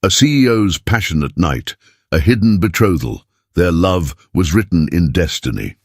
A CEO's passionate night, a hidden betrothal. Their love was written in destiny.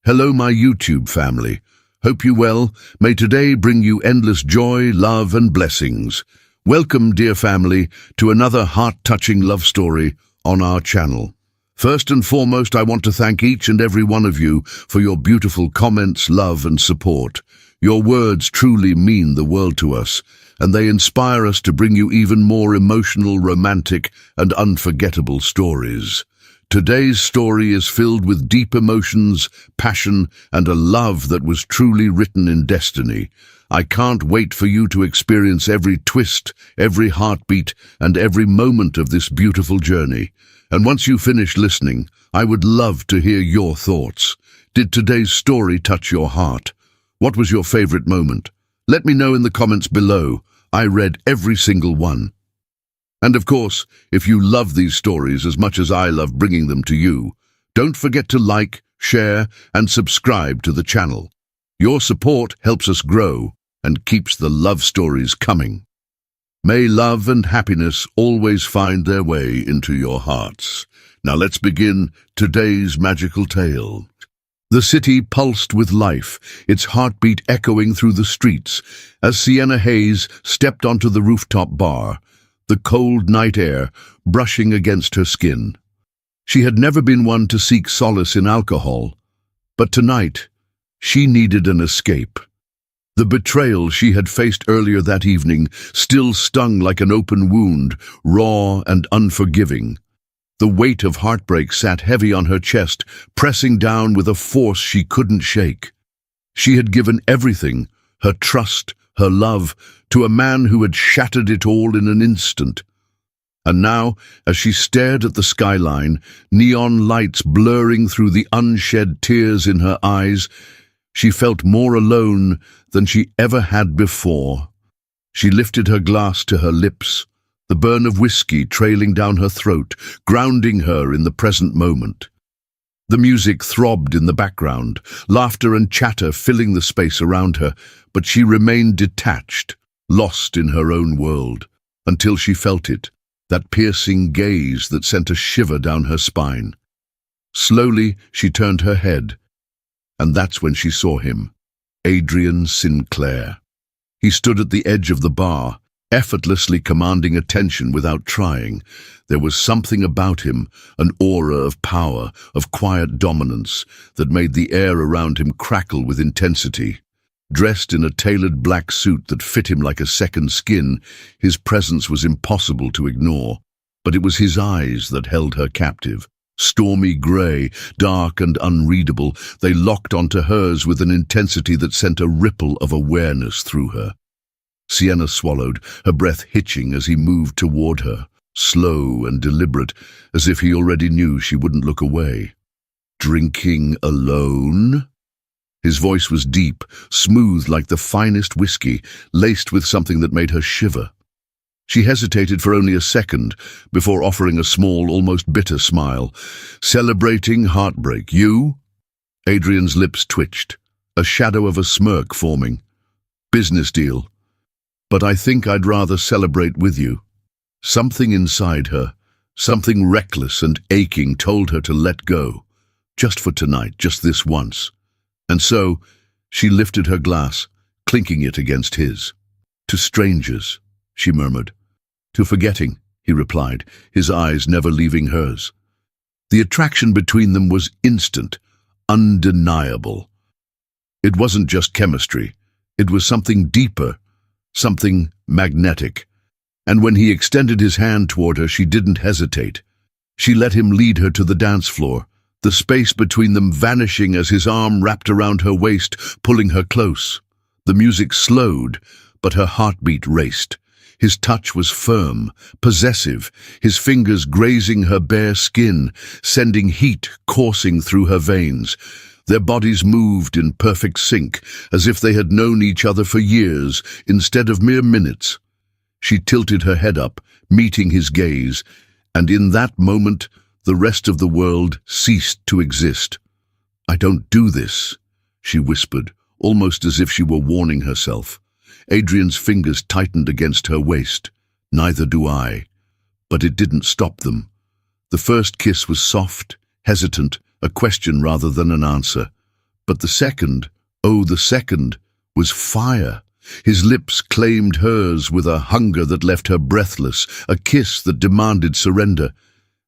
Hello, my YouTube family. Hope you well. May today bring you endless joy, love, and blessings. Welcome, dear family, to another heart-touching love story on our channel. First and foremost, I want to thank each and every one of you for your beautiful comments, love, and support. Your words truly mean the world to us, and they inspire us to bring you even more emotional, romantic, and unforgettable stories. Today's story is filled with deep emotions, passion, and a love that was truly written in destiny. I can't wait for you to experience every twist, every heartbeat, and every moment of this beautiful journey. And once you finish listening, I would love to hear your thoughts. Did today's story touch your heart? What was your favorite moment? Let me know in the comments below. I read every single one. And of course, if you love these stories as much as I love bringing them to you, don't forget to like, share, and subscribe to the channel. Your support helps us grow and keeps the love stories coming. May love and happiness always find their way into your hearts. Now let's begin today's magical tale. The city pulsed with life, its heartbeat echoing through the streets, as Sienna Hayes stepped onto the rooftop bar, the cold night air brushing against her skin. She had never been one to seek solace in alcohol, but tonight she needed an escape. The betrayal she had faced earlier that evening still stung like an open wound, raw and unforgiving. The weight of heartbreak sat heavy on her chest, pressing down with a force she couldn't shake. She had given everything, her trust, her love, to a man who had shattered it all in an instant. And now, as she stared at the skyline, neon lights blurring through the unshed tears in her eyes, she felt more alone than she ever had before. She lifted her glass to her lips, the burn of whiskey trailing down her throat, grounding her in the present moment. The music throbbed in the background, laughter and chatter filling the space around her, but she remained detached, lost in her own world, until she felt it, that piercing gaze that sent a shiver down her spine. Slowly, she turned her head, and that's when she saw him, Adrian Sinclair. He stood at the edge of the bar, effortlessly commanding attention without trying. There was something about him, an aura of power, of quiet dominance, that made the air around him crackle with intensity. Dressed in a tailored black suit that fit him like a second skin, his presence was impossible to ignore. But it was his eyes that held her captive. Stormy grey, dark and unreadable, they locked onto hers with an intensity that sent a ripple of awareness through her. Sienna swallowed, her breath hitching as he moved toward her, slow and deliberate, as if he already knew she wouldn't look away. "Drinking alone?" His voice was deep, smooth like the finest whiskey, laced with something that made her shiver. She hesitated for only a second before offering a small, almost bitter smile. "Celebrating heartbreak, you?" Adrian's lips twitched, a shadow of a smirk forming. "Business deal. But I think I'd rather celebrate with you." Something inside her, something reckless and aching, told her to let go. Just for tonight, just this once. And so, she lifted her glass, clinking it against his. "To strangers," she murmured. "To forgetting," he replied, his eyes never leaving hers. The attraction between them was instant, undeniable. It wasn't just chemistry. It was something deeper, something magnetic. And when he extended his hand toward her, she didn't hesitate. She let him lead her to the dance floor, the space between them vanishing as his arm wrapped around her waist, pulling her close. The music slowed, but her heartbeat raced. His touch was firm, possessive, his fingers grazing her bare skin, sending heat coursing through her veins. Their bodies moved in perfect sync, as if they had known each other for years, instead of mere minutes. She tilted her head up, meeting his gaze, and in that moment, the rest of the world ceased to exist. "I don't do this," she whispered, almost as if she were warning herself. Adrian's fingers tightened against her waist. "Neither do I. But it didn't stop them. The first kiss was soft, hesitant, a question rather than an answer. But the second, oh, the second, was fire. His lips claimed hers with a hunger that left her breathless, a kiss that demanded surrender.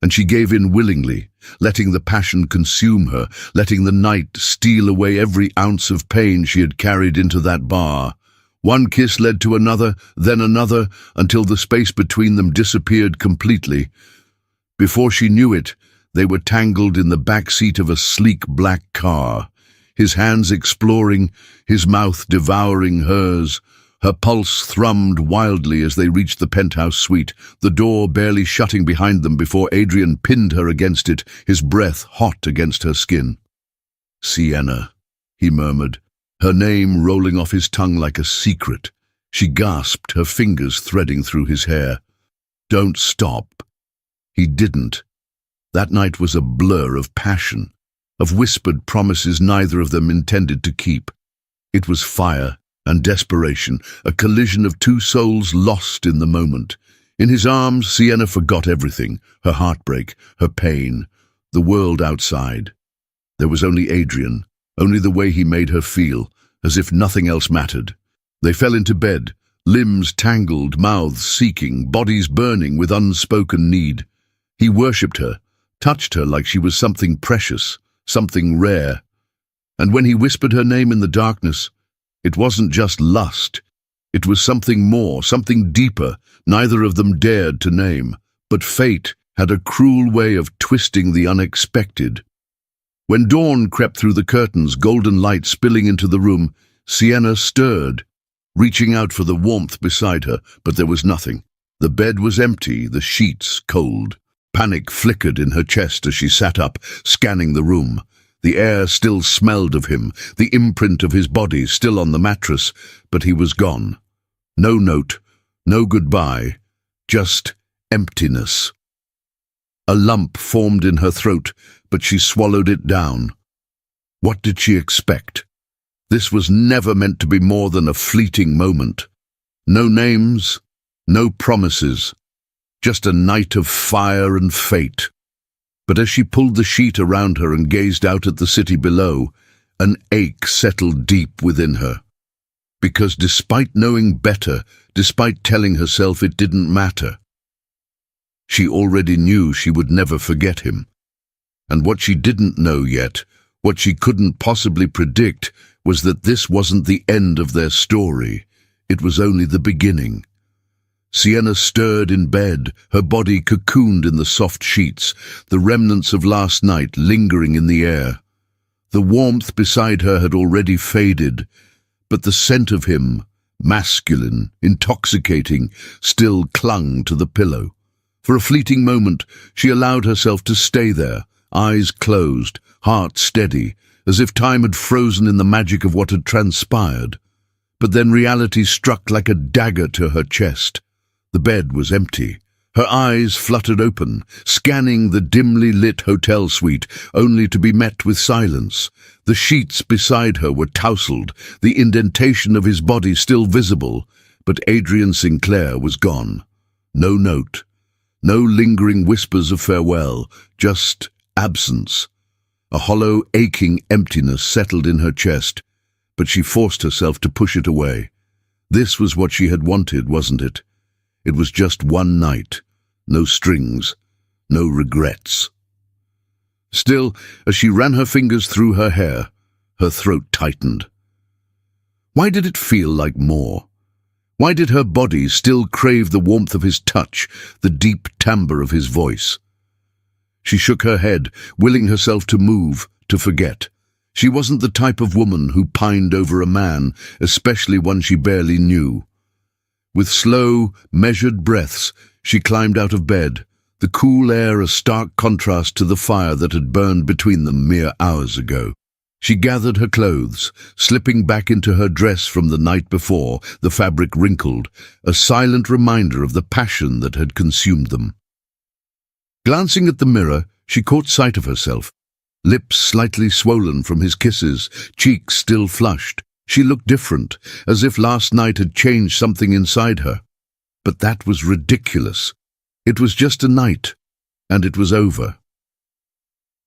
And she gave in willingly, letting the passion consume her, letting the night steal away every ounce of pain she had carried into that bar. One kiss led to another, then another, until the space between them disappeared completely. Before she knew it, they were tangled in the back seat of a sleek black car, his hands exploring, his mouth devouring hers. Her pulse thrummed wildly as they reached the penthouse suite, the door barely shutting behind them before Adrian pinned her against it, his breath hot against her skin. "Sienna," he murmured, her name rolling off his tongue like a secret. She gasped, her fingers threading through his hair. "Don't stop." He didn't. That night was a blur of passion, of whispered promises neither of them intended to keep. It was fire and desperation, a collision of two souls lost in the moment. In his arms, Sienna forgot everything, her heartbreak, her pain, the world outside. There was only Adrian, only the way he made her feel, as if nothing else mattered. They fell into bed, limbs tangled, mouths seeking, bodies burning with unspoken need. He worshipped her, touched her like she was something precious, something rare. And when he whispered her name in the darkness, it wasn't just lust. It was something more, something deeper, neither of them dared to name. But fate had a cruel way of twisting the unexpected. When dawn crept through the curtains, golden light spilling into the room, Sienna stirred, reaching out for the warmth beside her, but there was nothing. The bed was empty, the sheets cold. Panic flickered in her chest as she sat up, scanning the room. The air still smelled of him, the imprint of his body still on the mattress, but he was gone. No note, no goodbye, just emptiness. A lump formed in her throat, but she swallowed it down. What did she expect? This was never meant to be more than a fleeting moment. No names, no promises, just a night of fire and fate. But as she pulled the sheet around her and gazed out at the city below, an ache settled deep within her. Because despite knowing better, despite telling herself it didn't matter, she already knew she would never forget him. And what she didn't know yet, what she couldn't possibly predict, was that this wasn't the end of their story. It was only the beginning. Sienna stirred in bed, her body cocooned in the soft sheets, the remnants of last night lingering in the air. The warmth beside her had already faded, but the scent of him, masculine, intoxicating, still clung to the pillow. For a fleeting moment, she allowed herself to stay there, eyes closed, heart steady, as if time had frozen in the magic of what had transpired. But then reality struck like a dagger to her chest. The bed was empty. Her eyes fluttered open, scanning the dimly lit hotel suite, only to be met with silence. The sheets beside her were tousled, the indentation of his body still visible, but Adrian Sinclair was gone. No note, no lingering whispers of farewell, just absence. A hollow, aching emptiness settled in her chest, but she forced herself to push it away. This was what she had wanted, wasn't it? It was just one night, no strings, no regrets. Still, as she ran her fingers through her hair, her throat tightened. Why did it feel like more? Why did her body still crave the warmth of his touch, the deep timbre of his voice? She shook her head, willing herself to move, to forget. She wasn't the type of woman who pined over a man, especially one she barely knew. With slow, measured breaths, she climbed out of bed, the cool air a stark contrast to the fire that had burned between them mere hours ago. She gathered her clothes, slipping back into her dress from the night before, the fabric wrinkled, a silent reminder of the passion that had consumed them. Glancing at the mirror, she caught sight of herself, lips slightly swollen from his kisses, cheeks still flushed. She looked different, as if last night had changed something inside her. But that was ridiculous. It was just a night, and it was over.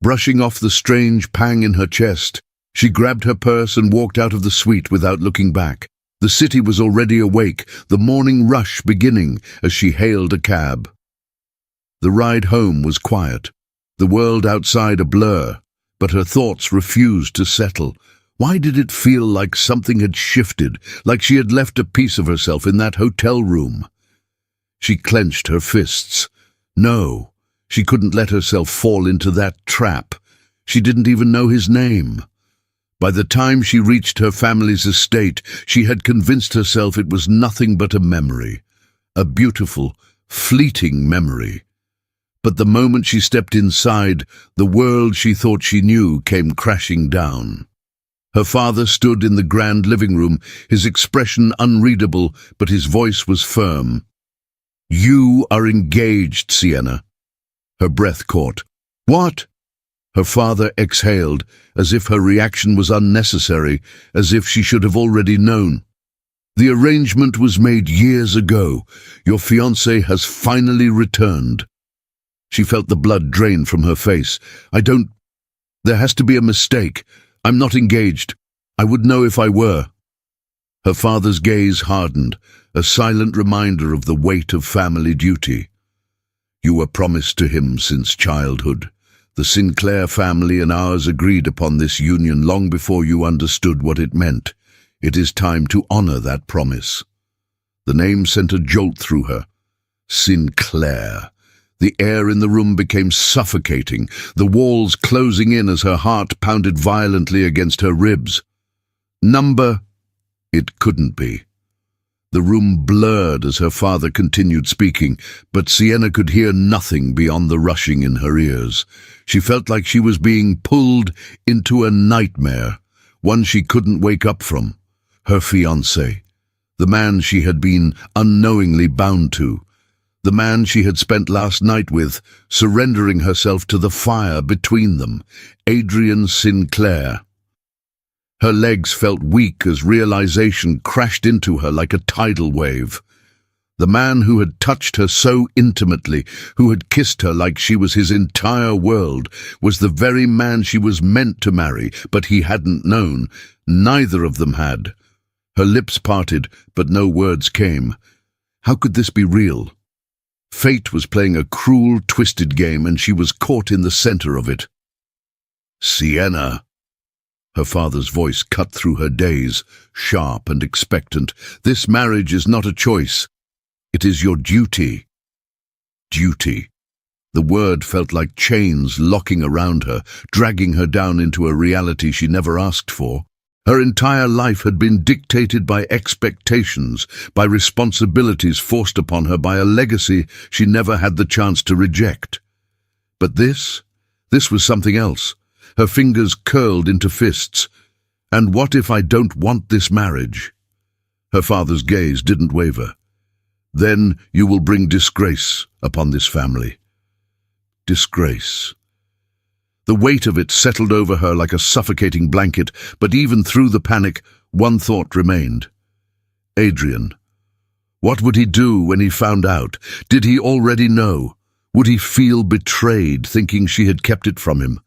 Brushing off the strange pang in her chest, she grabbed her purse and walked out of the suite without looking back. The city was already awake, the morning rush beginning as she hailed a cab. The ride home was quiet, the world outside a blur, but her thoughts refused to settle. Why did it feel like something had shifted, like she had left a piece of herself in that hotel room? She clenched her fists. No, she couldn't let herself fall into that trap. She didn't even know his name. By the time she reached her family's estate, she had convinced herself it was nothing but a memory, a beautiful, fleeting memory. But the moment she stepped inside, the world she thought she knew came crashing down. Her father stood in the grand living room, his expression unreadable, but his voice was firm. "You are engaged, Sienna." Her breath caught. "What?" Her father exhaled, as if her reaction was unnecessary, as if she should have already known. "The arrangement was made years ago. Your fiancé has finally returned." She felt the blood drain from her face. There has to be a mistake. I'm not engaged. I would know if I were." Her father's gaze hardened, a silent reminder of the weight of family duty. "You were promised to him since childhood. The Sinclair family and ours agreed upon this union long before you understood what it meant. It is time to honor that promise." The name sent a jolt through her. Sinclair. The air in the room became suffocating, the walls closing in as her heart pounded violently against her ribs. It couldn't be. The room blurred as her father continued speaking, but Sienna could hear nothing beyond the rushing in her ears. She felt like she was being pulled into a nightmare, one she couldn't wake up from. Her fiancé, the man she had been unknowingly bound to, the man she had spent last night with, surrendering herself to the fire between them, Adrian Sinclair. Her legs felt weak as realization crashed into her like a tidal wave. The man who had touched her so intimately, who had kissed her like she was his entire world, was the very man she was meant to marry, but he hadn't known. Neither of them had. Her lips parted, but no words came. How could this be real? Fate was playing a cruel, twisted game, and she was caught in the center of it. "Sienna." Her father's voice cut through her daze, sharp and expectant. "This marriage is not a choice. It is your duty." Duty. The word felt like chains locking around her, dragging her down into a reality she never asked for. Her entire life had been dictated by expectations, by responsibilities forced upon her, by a legacy she never had the chance to reject. But this was something else. Her fingers curled into fists. "And what if I don't want this marriage?" Her father's gaze didn't waver. "Then you will bring disgrace upon this family." Disgrace. The weight of it settled over her like a suffocating blanket, but even through the panic, one thought remained. Adrian. What would he do when he found out? Did he already know? Would he feel betrayed, thinking she had kept it from him?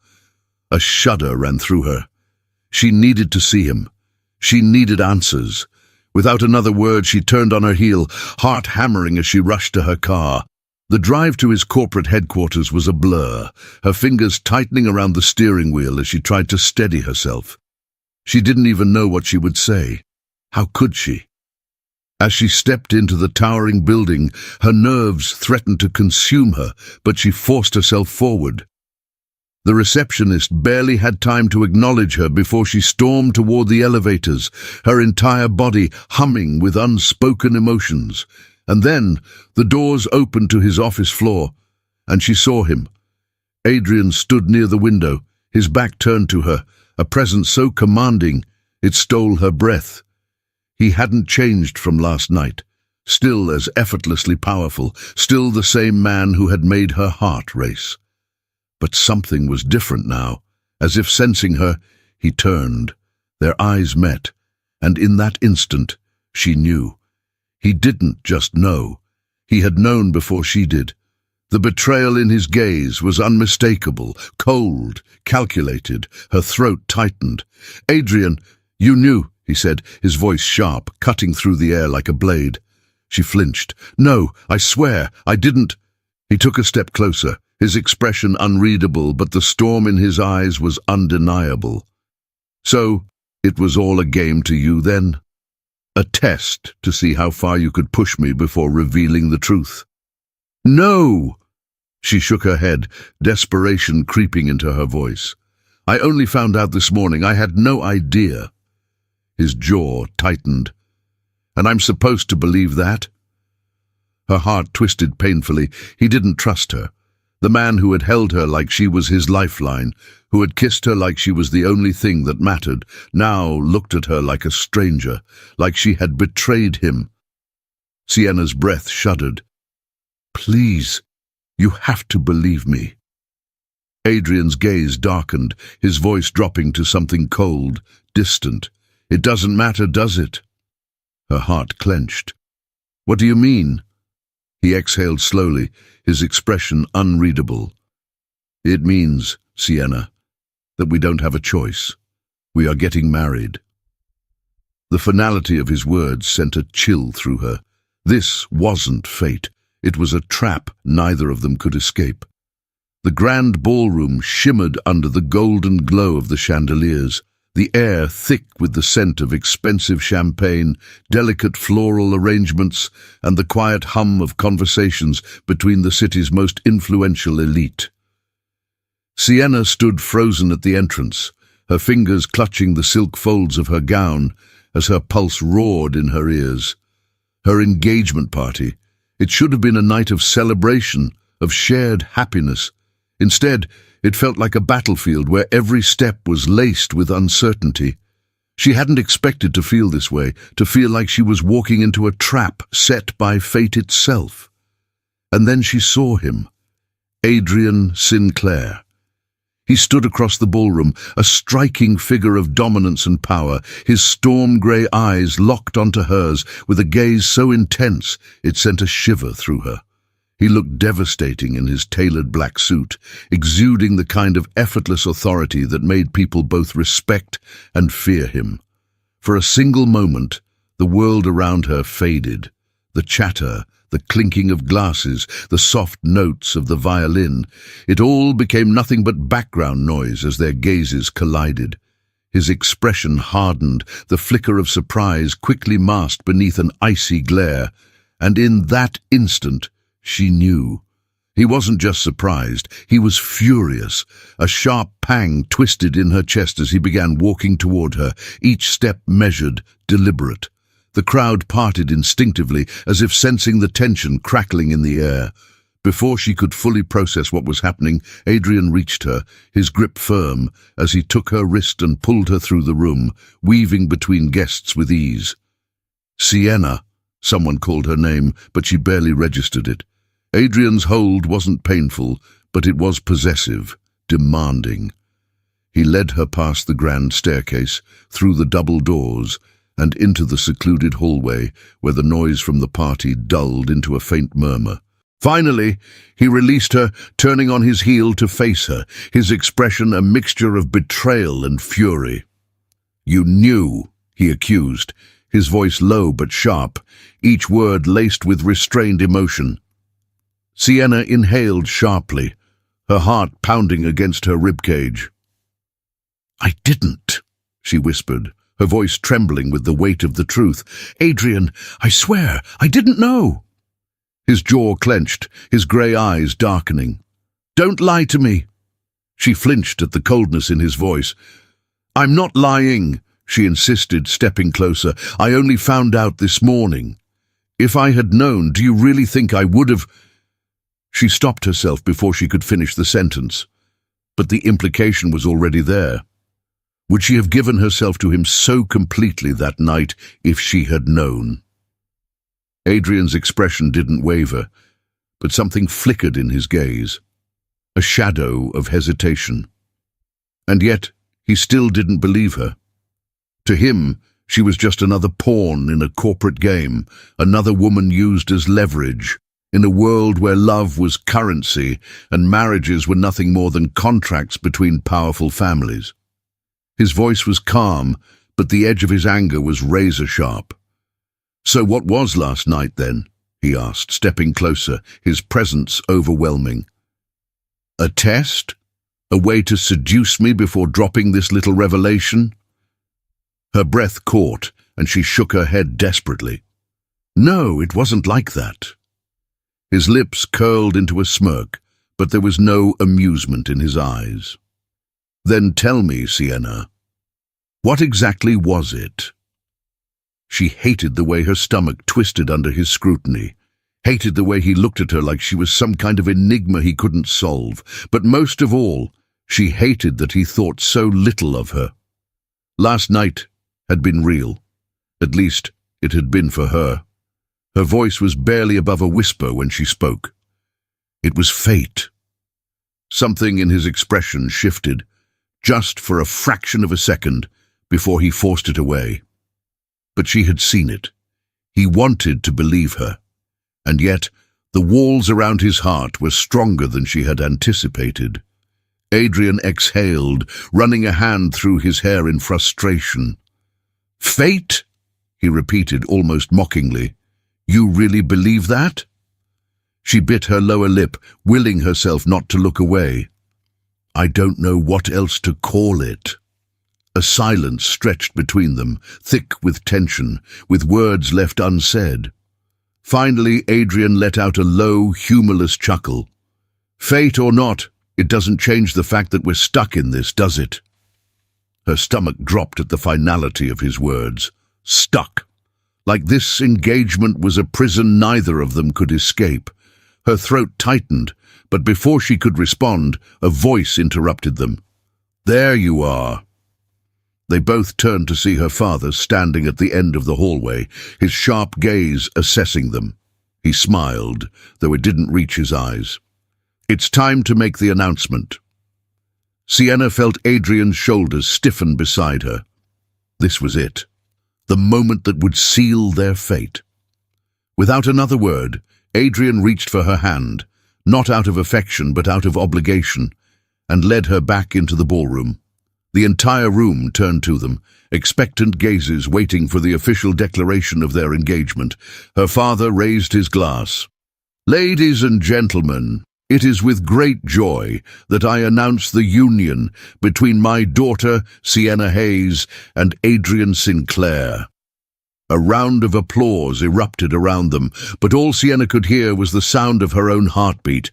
A shudder ran through her. She needed to see him. She needed answers. Without another word, she turned on her heel, heart hammering as she rushed to her car. The drive to his corporate headquarters was a blur, her fingers tightening around the steering wheel as she tried to steady herself. She didn't even know what she would say. How could she? As she stepped into the towering building, her nerves threatened to consume her, but she forced herself forward. The receptionist barely had time to acknowledge her before she stormed toward the elevators, her entire body humming with unspoken emotions. And then the doors opened to his office floor, and she saw him. Adrian stood near the window, his back turned to her, a presence so commanding it stole her breath. He hadn't changed from last night, still as effortlessly powerful, still the same man who had made her heart race. But something was different now. As if sensing her, he turned. Their eyes met, and in that instant, she knew. He didn't just know. He had known before she did. The betrayal in his gaze was unmistakable, cold, calculated. Her throat tightened. "Adrian, you knew," he said, his voice sharp, cutting through the air like a blade. She flinched. "No, I swear, I didn't." He took a step closer, his expression unreadable, but the storm in his eyes was undeniable. "So, it was all a game to you then? A test to see how far you could push me before revealing the truth?" "No!" She shook her head, desperation creeping into her voice. "I only found out this morning. I had no idea." His jaw tightened. "And I'm supposed to believe that?" Her heart twisted painfully. He didn't trust her. The man who had held her like she was his lifeline, who had kissed her like she was the only thing that mattered, now looked at her like a stranger, like she had betrayed him. Sienna's breath shuddered. "Please, you have to believe me." Adrian's gaze darkened, his voice dropping to something cold, distant. "It doesn't matter, does it?" Her heart clenched. "What do you mean?" He exhaled slowly, his expression unreadable. "It means, Sienna, that we don't have a choice. We are getting married." The finality of his words sent a chill through her. This wasn't fate. It was a trap neither of them could escape. The grand ballroom shimmered under the golden glow of the chandeliers, the air thick with the scent of expensive champagne, delicate floral arrangements, and the quiet hum of conversations between the city's most influential elite. Sienna stood frozen at the entrance, her fingers clutching the silk folds of her gown as her pulse roared in her ears. Her engagement party. It should have been a night of celebration, of shared happiness. Instead, it felt like a battlefield where every step was laced with uncertainty. She hadn't expected to feel this way, to feel like she was walking into a trap set by fate itself. And then she saw him, Adrian Sinclair. He stood across the ballroom, a striking figure of dominance and power, his storm-grey eyes locked onto hers with a gaze so intense it sent a shiver through her. He looked devastating in his tailored black suit, exuding the kind of effortless authority that made people both respect and fear him. For a single moment, the world around her faded. The chatter, the clinking of glasses, the soft notes of the violin, it all became nothing but background noise as their gazes collided. His expression hardened, the flicker of surprise quickly masked beneath an icy glare, and in that instant, she knew. He wasn't just surprised, he was furious. A sharp pang twisted in her chest as he began walking toward her, each step measured, deliberate. The crowd parted instinctively, as if sensing the tension crackling in the air. Before she could fully process what was happening, Adrian reached her, his grip firm, as he took her wrist and pulled her through the room, weaving between guests with ease. "Sienna," someone called her name, but she barely registered it. Adrian's hold wasn't painful, but it was possessive, demanding. He led her past the grand staircase, through the double doors, and into the secluded hallway where the noise from the party dulled into a faint murmur. Finally, he released her, turning on his heel to face her, his expression a mixture of betrayal and fury. "You knew," he accused, his voice low but sharp, each word laced with restrained emotion. Sienna inhaled sharply, her heart pounding against her ribcage. "I didn't," she whispered, her voice trembling with the weight of the truth. "Adrian, I swear, I didn't know." His jaw clenched, his grey eyes darkening. "Don't lie to me." She flinched at the coldness in his voice. "I'm not lying," she insisted, stepping closer. "I only found out this morning. If I had known, do you really think I would have—" She stopped herself before she could finish the sentence, but the implication was already there. Would she have given herself to him so completely that night if she had known? Adrian's expression didn't waver, but something flickered in his gaze, a shadow of hesitation. And yet, he still didn't believe her. To him, she was just another pawn in a corporate game, another woman used as leverage. in a world where love was currency and marriages were nothing more than contracts between powerful families. His voice was calm, but the edge of his anger was razor-sharp. "So what was last night, then?" he asked, stepping closer, his presence overwhelming. "A test? A way to seduce me before dropping this little revelation?" Her breath caught, and she shook her head desperately. "No, it wasn't like that." His lips curled into a smirk, but there was no amusement in his eyes. "Then tell me, Sienna, what exactly was it?" She hated the way her stomach twisted under his scrutiny, hated the way he looked at her like she was some kind of enigma he couldn't solve, but most of all, she hated that he thought so little of her. Last night had been real. At least, it had been for her. Her voice was barely above a whisper when she spoke. It was fate. Something in his expression shifted, just for a fraction of a second, before he forced it away. But she had seen it. He wanted to believe her. And yet, the walls around his heart were stronger than she had anticipated. Adrian exhaled, running a hand through his hair in frustration. "Fate?" he repeated almost mockingly. "You really believe that?" She bit her lower lip, willing herself not to look away. "I don't know what else to call it." A silence stretched between them, thick with tension, with words left unsaid. Finally, Adrian let out a low, humorless chuckle. "Fate or not, it doesn't change the fact that we're stuck in this, does it?" Her stomach dropped at the finality of his words. Stuck. Like this engagement was a prison neither of them could escape. Her throat tightened, but before she could respond, a voice interrupted them. "There you are." They both turned to see her father standing at the end of the hallway, his sharp gaze assessing them. He smiled, though it didn't reach his eyes. "It's time to make the announcement." Sienna felt Adrian's shoulders stiffen beside her. This was it, the moment that would seal their fate. Without another word, Adrian reached for her hand, not out of affection but out of obligation, and led her back into the ballroom. The entire room turned to them, expectant gazes waiting for the official declaration of their engagement. Her father raised his glass. "Ladies and gentlemen, it is with great joy that I announce the union between my daughter, Sienna Hayes, and Adrian Sinclair." A round of applause erupted around them, but all Sienna could hear was the sound of her own heartbeat.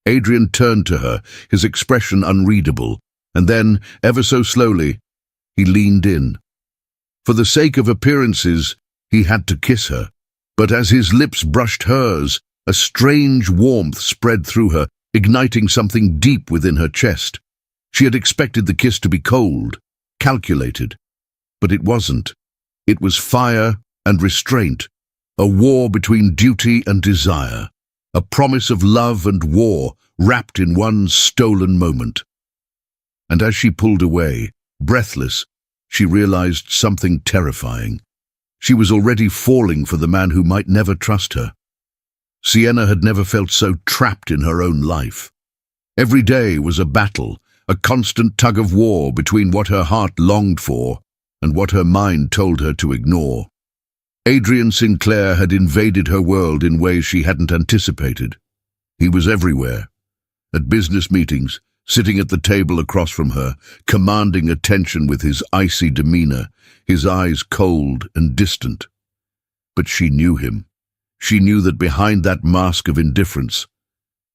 Adrian turned to her, his expression unreadable, and then, ever so slowly, he leaned in. For the sake of appearances, he had to kiss her, but as his lips brushed hers, a strange warmth spread through her, igniting something deep within her chest. She had expected the kiss to be cold, calculated, but it wasn't. It was fire and restraint, a war between duty and desire, a promise of love and war wrapped in one stolen moment. And as she pulled away, breathless, she realized something terrifying. She was already falling for the man who might never trust her. Sienna had never felt so trapped in her own life. Every day was a battle, a constant tug of war between what her heart longed for and what her mind told her to ignore. Adrian Sinclair had invaded her world in ways she hadn't anticipated. He was everywhere. At business meetings, sitting at the table across from her, commanding attention with his icy demeanor, his eyes cold and distant. But she knew him. She knew that behind that mask of indifference,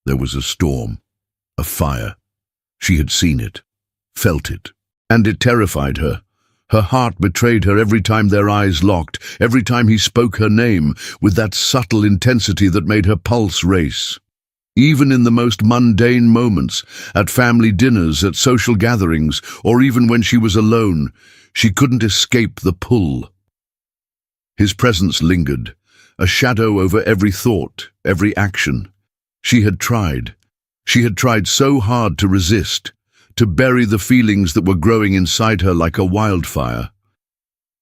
there was a storm, a fire. She had seen it, felt it, and it terrified her. Her heart betrayed her every time their eyes locked, every time he spoke her name, with that subtle intensity that made her pulse race. Even in the most mundane moments, at family dinners, at social gatherings, or even when she was alone, she couldn't escape the pull. His presence lingered, a shadow over every thought, every action. She had tried so hard to resist, to bury the feelings that were growing inside her like a wildfire.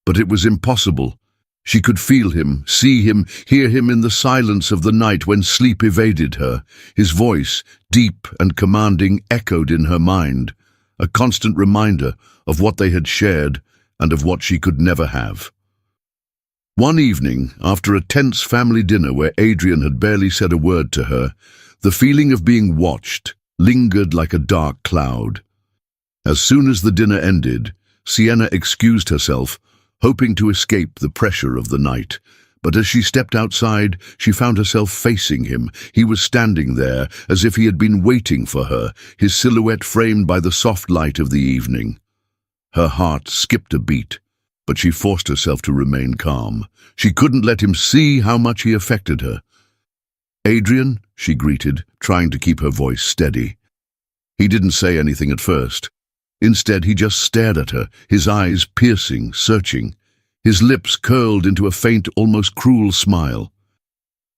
But it was impossible. She could feel him, see him, hear him in the silence of the night when sleep evaded her. His voice, deep and commanding, echoed in her mind, a constant reminder of what they had shared and of what she could never have. One evening, after a tense family dinner where Adrian had barely said a word to her, the feeling of being watched lingered like a dark cloud. As soon as the dinner ended, Sienna excused herself, hoping to escape the pressure of the night. But as she stepped outside, she found herself facing him. He was standing there, as if he had been waiting for her, his silhouette framed by the soft light of the evening. Her heart skipped a beat, but she forced herself to remain calm. She couldn't let him see how much he affected her. "Adrian," she greeted, trying to keep her voice steady. He didn't say anything at first. Instead, he just stared at her, his eyes piercing, searching. His lips curled into a faint, almost cruel smile.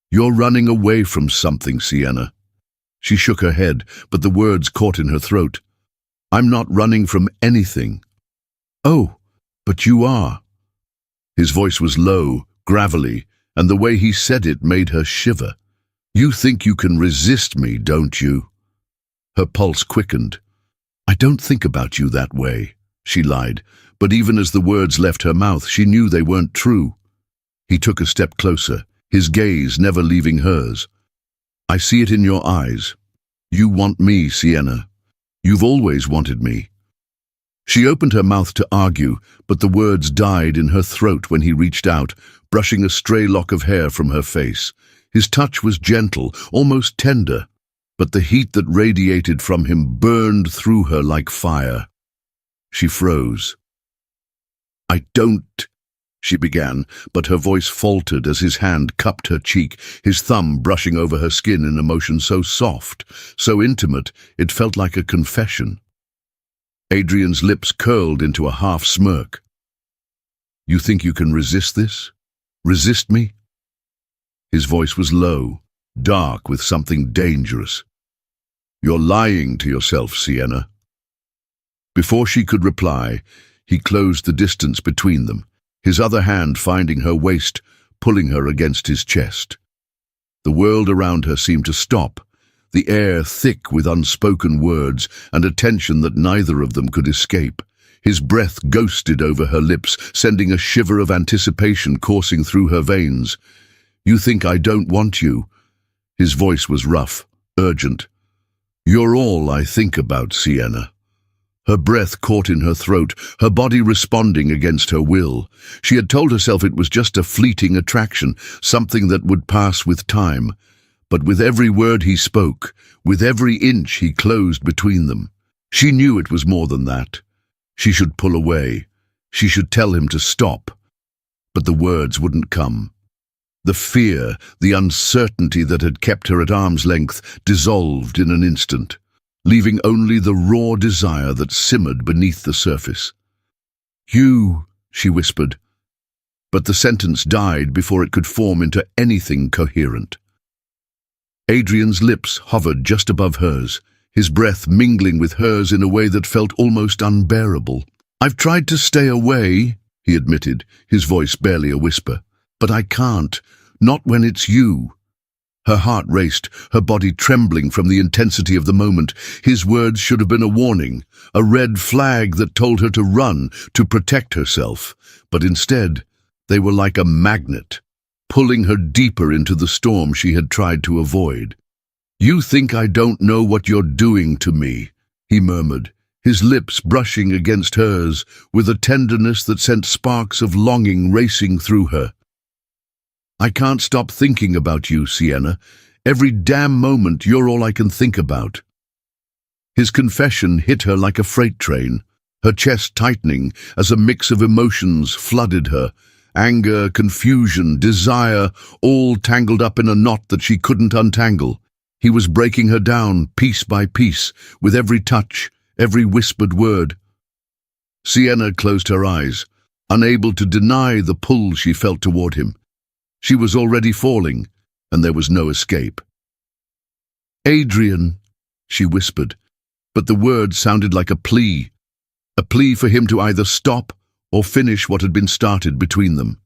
"You're running away from something, Sienna." She shook her head, but the words caught in her throat. "I'm not running from anything." "Oh, but you are." His voice was low, gravelly, and the way he said it made her shiver. "You think you can resist me, don't you?" Her pulse quickened. "I don't think about you that way," she lied, but even as the words left her mouth, she knew they weren't true. He took a step closer, his gaze never leaving hers. "I see it in your eyes. You want me, Sienna. You've always wanted me." She opened her mouth to argue, but the words died in her throat when he reached out, brushing a stray lock of hair from her face. His touch was gentle, almost tender, but the heat that radiated from him burned through her like fire. She froze. "I don't," she began, but her voice faltered as his hand cupped her cheek, his thumb brushing over her skin in a motion so soft, so intimate, it felt like a confession. Adrian's lips curled into a half smirk. "You think you can resist this? Resist me?" His voice was low, dark with something dangerous. "You're lying to yourself, Sienna." Before she could reply, he closed the distance between them, his other hand finding her waist, pulling her against his chest. The world around her seemed to stop, the air thick with unspoken words and a tension that neither of them could escape. His breath ghosted over her lips, sending a shiver of anticipation coursing through her veins. "You think I don't want you?" His voice was rough, urgent. "You're all I think about, Sienna." Her breath caught in her throat, her body responding against her will. She had told herself it was just a fleeting attraction, something that would pass with time. But with every word he spoke, with every inch he closed between them, she knew it was more than that. She should pull away. She should tell him to stop. But the words wouldn't come. The fear, the uncertainty that had kept her at arm's length dissolved in an instant, leaving only the raw desire that simmered beneath the surface. "You," she whispered, but the sentence died before it could form into anything coherent. Adrian's lips hovered just above hers, his breath mingling with hers in a way that felt almost unbearable. "I've tried to stay away," he admitted, his voice barely a whisper, "but I can't, not when it's you." Her heart raced, her body trembling from the intensity of the moment. His words should have been a warning, a red flag that told her to run, to protect herself. But instead, they were like a magnet, pulling her deeper into the storm she had tried to avoid. "You think I don't know what you're doing to me," he murmured, his lips brushing against hers with a tenderness that sent sparks of longing racing through her. "I can't stop thinking about you, Sienna. Every damn moment you're all I can think about." His confession hit her like a freight train, her chest tightening as a mix of emotions flooded her. Anger, confusion, desire, all tangled up in a knot that she couldn't untangle. He was breaking her down piece by piece, with every touch, every whispered word. Sienna closed her eyes, unable to deny the pull she felt toward him. She was already falling, and there was no escape. "Adrian," she whispered, but the word sounded like a plea for him to either stop or finish what had been started between them.